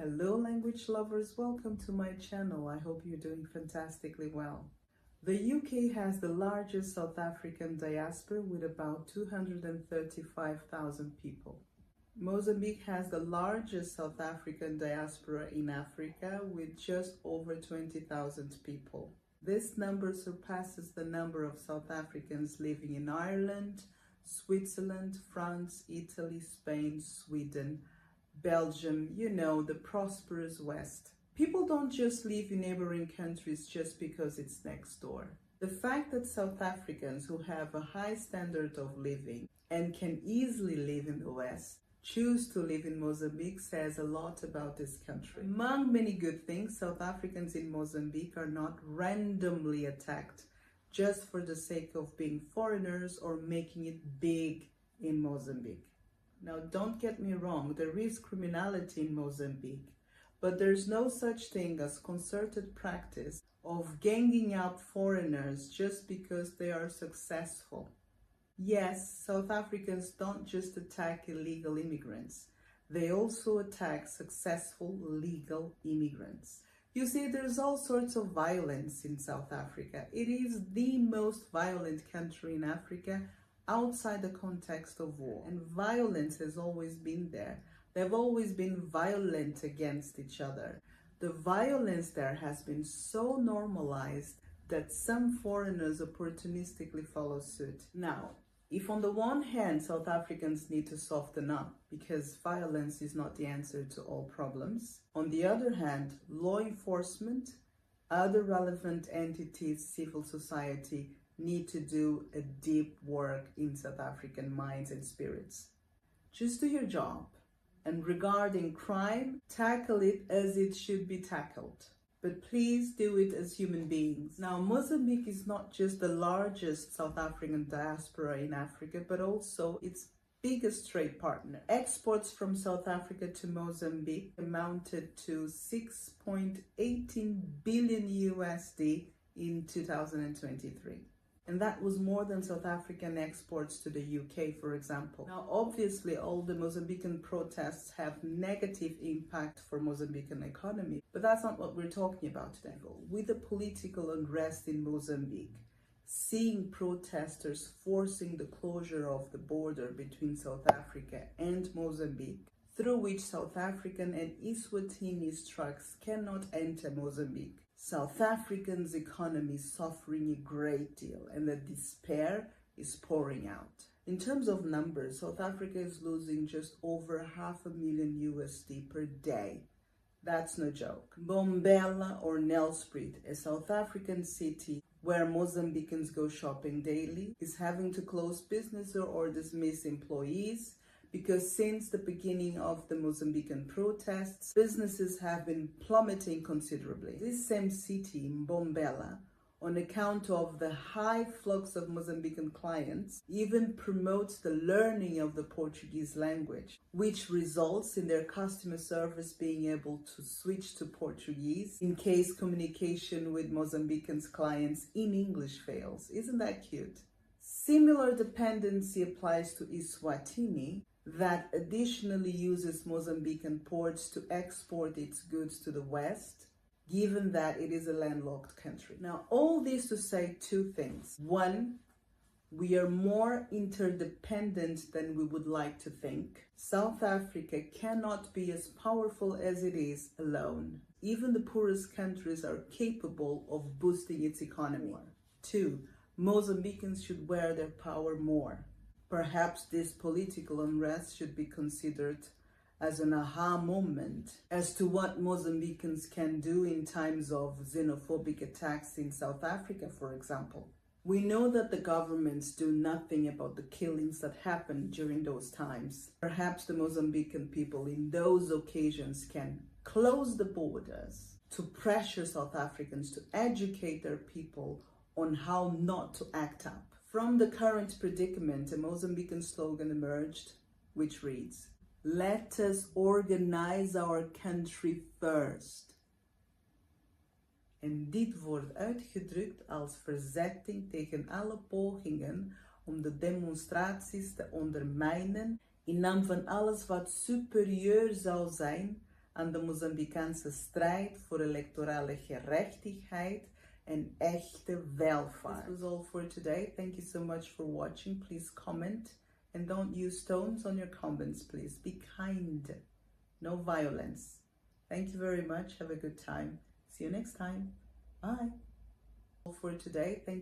Hello language lovers, welcome to my channel. I hope you're doing fantastically well. The UK has the largest South African diaspora with about 235,000 people. Mozambique has the largest South African diaspora in Africa with just over 20,000 people. This number surpasses the number of South Africans living in Ireland, Switzerland, France, Italy, Spain, Sweden, Belgium, the prosperous West. People don't just live in neighboring countries just because it's next door. The fact that South Africans who have a high standard of living and can easily live in the West choose to live in Mozambique says a lot about this country. Among many good things, South Africans in Mozambique are not randomly attacked just for the sake of being foreigners or making it big in Mozambique. Now, don't get me wrong, there is criminality in Mozambique, but there's no such thing as concerted practice of ganging up foreigners just because they are successful. Yes, South Africans don't just attack illegal immigrants, they also attack successful legal immigrants. You see, there's all sorts of violence in South Africa. It is the most violent country in Africa outside the context of war. And violence has always been there. They've always been violent against each other. The violence there has been so normalized that some foreigners opportunistically follow suit. Now, if on the one hand, South Africans need to soften up because violence is not the answer to all problems, on the other hand, law enforcement, other relevant entities, civil society, need to do a deep work in South African minds and spirits. Just do your job. And regarding crime, tackle it as it should be tackled. But please do it as human beings. Now, Mozambique is not just the largest South African diaspora in Africa, but also its biggest trade partner. Exports from South Africa to Mozambique amounted to 6.18 billion USD in 2023. And that was more than South African exports to the UK, for example. Now, obviously, all the Mozambican protests have negative impact for Mozambican economy, but that's not what we're talking about today. With the political unrest in Mozambique, seeing protesters forcing the closure of the border between South Africa and Mozambique, through which South African and Eswatini trucks cannot enter Mozambique, South Africa's economy is suffering a great deal and the despair is pouring out. In terms of numbers, South Africa is losing just over $500,000 USD per day. That's no joke. Mbombela or Nelspruit, a South African city where Mozambicans go shopping daily, is having to close business or dismiss employees because since the beginning of the Mozambican protests, businesses have been plummeting considerably. This same city, Mbombela, on account of the high flux of Mozambican clients, even promotes the learning of the Portuguese language, which results in their customer service being able to switch to Portuguese in case communication with Mozambicans clients in English fails. Isn't that cute? Similar dependency applies to Eswatini, that additionally uses Mozambican ports to export its goods to the West, given that it is a landlocked country. Now, all this to say two things. One, we are more interdependent than we would like to think. South Africa cannot be as powerful as it is alone. Even the poorest countries are capable of boosting its economy. Two, Mozambicans should wear their power more. Perhaps this political unrest should be considered as an aha moment as to what Mozambicans can do in times of xenophobic attacks in South Africa, for example. We know that the governments do nothing about the killings that happened during those times. Perhaps the Mozambican people in those occasions can close the borders to pressure South Africans to educate their people on how not to act up. From the current predicament, a Mozambican slogan emerged, which reads, "Let us organize our country first." En dit wordt uitgedrukt als verzetting tegen alle pogingen om de demonstraties te ondermijnen in naam van alles wat superieur zou zijn aan de Mozambicaanse strijd voor electorale gerechtigheid en echte welvaart. This was all for today. Thank you so much for watching. Please comment and don't use stones on your comments, please. Be kind. No violence. Thank you very much. Have a good time. See you next time. Bye. All for today. Thank you.